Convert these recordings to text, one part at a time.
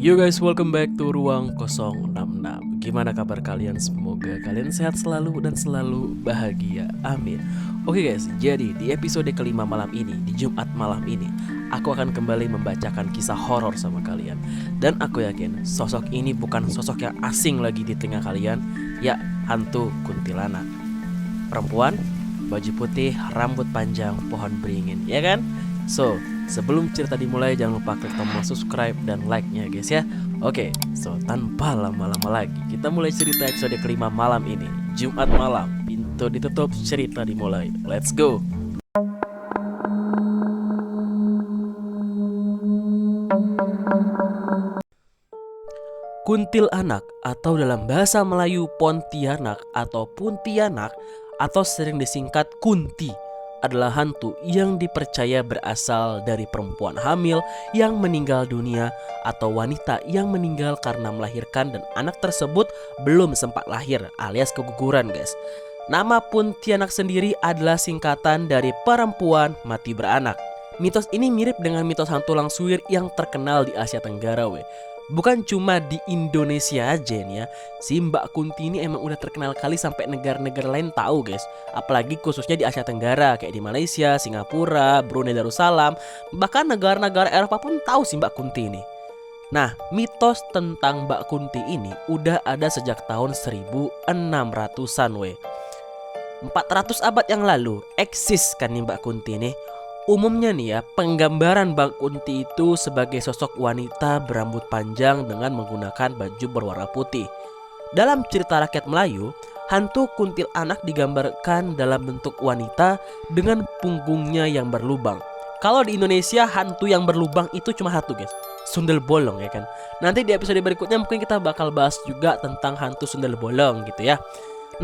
Yo guys, welcome back to Ruang 066. Gimana kabar kalian? Semoga kalian sehat selalu dan selalu bahagia. Amin. Oke guys, jadi di episode kelima malam ini, di Jumat malam ini, aku akan kembali membacakan kisah horor sama kalian. Dan aku yakin sosok ini bukan sosok yang asing lagi di tengah kalian. Ya, hantu kuntilanak. Perempuan, baju putih, rambut panjang, pohon beringin, ya kan? So, sebelum cerita dimulai jangan lupa klik tombol subscribe dan like-nya guys ya. Oke, so tanpa lama-lama lagi kita mulai cerita episode kelima malam ini. Jumat malam, pintu ditutup, cerita dimulai. Let's go. Kuntilanak atau dalam bahasa Melayu Pontianak atau Puntianak atau sering disingkat Kunti adalah hantu yang dipercaya berasal dari perempuan hamil yang meninggal dunia atau wanita yang meninggal karena melahirkan dan anak tersebut belum sempat lahir alias keguguran guys. Nama Puntianak sendiri adalah singkatan dari perempuan mati beranak. Mitos ini mirip dengan mitos hantu Langsuir yang terkenal di Asia Tenggara Bukan cuma di Indonesia aja nih ya, si Mbak Kunti ini emang udah terkenal kali sampai negara-negara lain tahu guys. Apalagi khususnya di Asia Tenggara kayak di Malaysia, Singapura, Brunei Darussalam, bahkan negara-negara Eropa pun tahu si Mbak Kunti ini. Nah, mitos tentang Mbak Kunti ini udah ada sejak tahun 1600-an 400 abad yang lalu eksis kan nih Mbak Kunti ini. Umumnya nih ya, penggambaran Mbak Kunti itu sebagai sosok wanita berambut panjang dengan menggunakan baju berwarna putih. Dalam cerita rakyat Melayu, hantu kuntilanak digambarkan dalam bentuk wanita dengan punggungnya yang berlubang. Kalau di Indonesia hantu yang berlubang itu cuma satu guys, sundel bolong ya kan. Nanti di episode berikutnya mungkin kita bakal bahas juga tentang hantu sundel bolong gitu ya.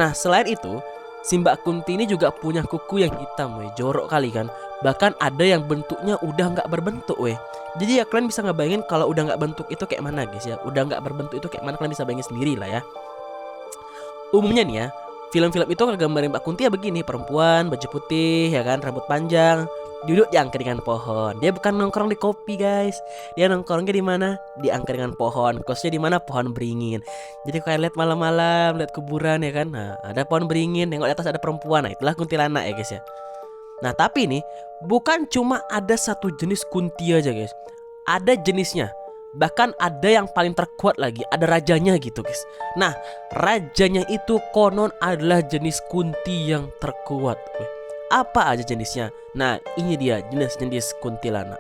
Nah selain itu, si Mbak Kunti ini juga punya kuku yang hitam jorok kali kan. Bahkan ada yang bentuknya udah nggak berbentuk Jadi ya kalian bisa ngebayangin kalau udah nggak bentuk itu kayak mana guys ya. Udah nggak berbentuk itu kayak mana kalian bisa bayangin sendiri lah ya. Umumnya nih ya, film-film itu ngegambarin Mbak Kunti ya begini, perempuan baju putih ya kan, rambut panjang, duduk di angkringan pohon. Dia bukan nongkrong di kopi guys. Dia nongkrongnya di mana? Di angkringan pohon. Kosnya di mana? Pohon beringin. Jadi kayak lihat malam-malam, lihat kuburan ya kan. Nah, ada pohon beringin, nengok di atas ada perempuan. Nah, itulah kuntilanak ya guys ya. Nah, tapi nih bukan cuma ada satu jenis kunti aja guys. Ada jenisnya. Bahkan ada yang paling terkuat lagi, ada rajanya gitu guys. Nah, rajanya itu konon adalah jenis kunti yang terkuat Apa aja jenisnya? Nah, ini dia jenis-jenis kuntilanak.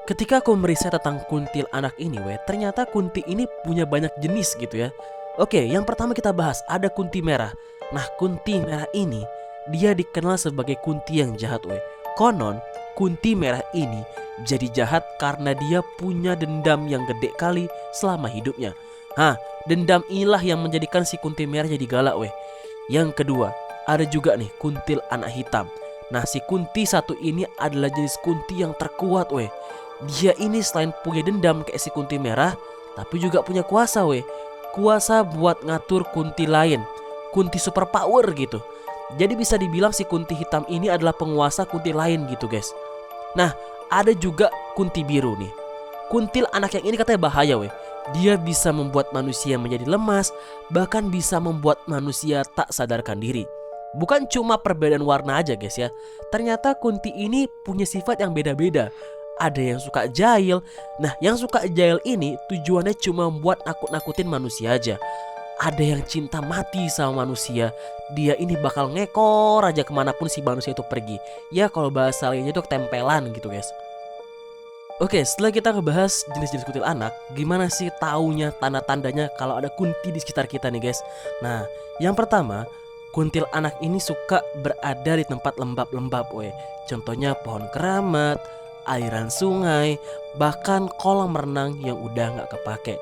Ketika aku meriset tentang kuntilanak ini ternyata kunti ini punya banyak jenis gitu ya. Oke, yang pertama kita bahas ada kunti merah. Nah, kunti merah ini dia dikenal sebagai kunti yang jahat Konon, kunti merah ini jadi jahat karena dia punya dendam yang gede kali selama hidupnya. Dendam inilah yang menjadikan si kunti merah jadi galak Yang kedua, ada juga nih kuntil anak hitam. Nah, si kunti satu ini adalah jenis kunti yang terkuat Dia ini selain punya dendam kayak si kunti merah, tapi juga punya kuasa Kuasa buat ngatur kunti lain, kunti super power gitu. Jadi bisa dibilang si kunti hitam ini adalah penguasa kunti lain gitu guys. Nah, ada juga kunti biru nih. Kuntil anak yang ini katanya bahaya Dia bisa membuat manusia menjadi lemas, bahkan bisa membuat manusia tak sadarkan diri. Bukan cuma perbedaan warna aja guys ya. Ternyata kunti ini punya sifat yang beda-beda. Ada yang suka jahil. Nah, yang suka jahil ini tujuannya cuma buat nakut-nakutin manusia aja. Ada yang cinta mati sama manusia. Dia ini bakal ngekor aja kemanapun si manusia itu pergi. Ya kalau bahasa lainnya itu ketempelan gitu guys. Oke, setelah kita ngebahas jenis-jenis kuntilanak, gimana sih taunya tanda-tandanya kalau ada kunti di sekitar kita nih guys? Nah, yang pertama, kuntilanak ini suka berada di tempat lembab-lembab Contohnya pohon keramat, aliran sungai, bahkan kolam renang yang udah gak kepake.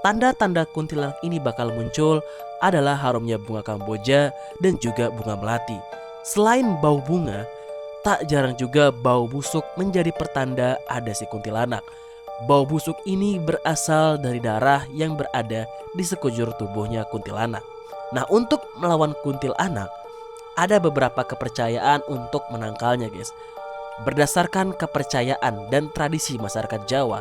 Tanda-tanda kuntilanak ini bakal muncul adalah harumnya bunga kamboja dan juga bunga melati. Selain bau bunga, tak jarang juga bau busuk menjadi pertanda ada si kuntilanak. Bau busuk ini berasal dari darah yang berada di sekujur tubuhnya kuntilanak. Nah, untuk melawan kuntilanak, ada beberapa kepercayaan untuk menangkalnya guys. Berdasarkan kepercayaan dan tradisi masyarakat Jawa,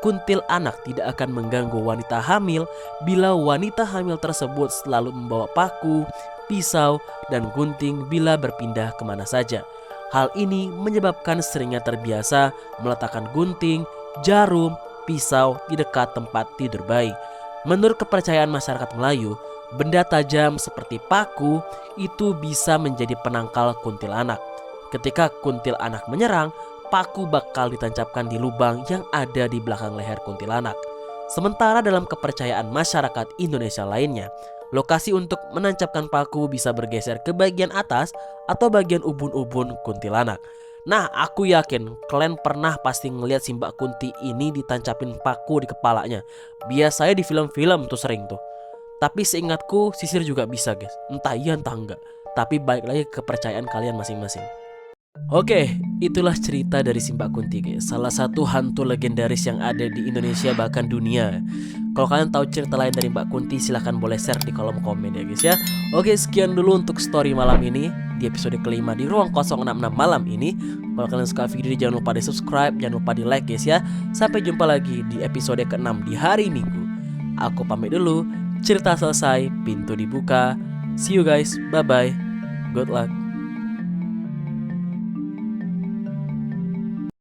kuntilanak tidak akan mengganggu wanita hamil bila wanita hamil tersebut selalu membawa paku, pisau, dan gunting bila berpindah kemana saja. Hal ini menyebabkan seringnya terbiasa meletakkan gunting, jarum, pisau di dekat tempat tidur bayi. Menurut kepercayaan masyarakat Melayu, benda tajam seperti paku itu bisa menjadi penangkal kuntilanak. Ketika kuntilanak menyerang, paku bakal ditancapkan di lubang yang ada di belakang leher kuntilanak. Sementara dalam kepercayaan masyarakat Indonesia lainnya, lokasi untuk menancapkan paku bisa bergeser ke bagian atas atau bagian ubun-ubun kuntilanak. Nah, aku yakin kalian pernah pasti ngelihat si Mbak Kunti ini ditancapin paku di kepalanya. Biasanya di film-film tuh sering tuh. Tapi seingatku sisir juga bisa guys. Entah iya entah enggak. Tapi balik lagi ke kepercayaan kalian masing-masing. Oke, itulah cerita dari si Mbak Kunti guys. Salah satu hantu legendaris yang ada di Indonesia bahkan dunia. Kalau kalian tahu cerita lain dari Mbak Kunti, silahkan boleh share di kolom komen ya guys ya. Oke, sekian dulu untuk story malam ini di episode kelima di Ruang 066 malam ini. Kalau kalian suka video ini jangan lupa di subscribe, jangan lupa di like guys ya. Sampai jumpa lagi di episode ke-6 di hari Minggu. Aku pamit dulu. Cerita selesai, pintu dibuka. See you guys, bye bye. Good luck.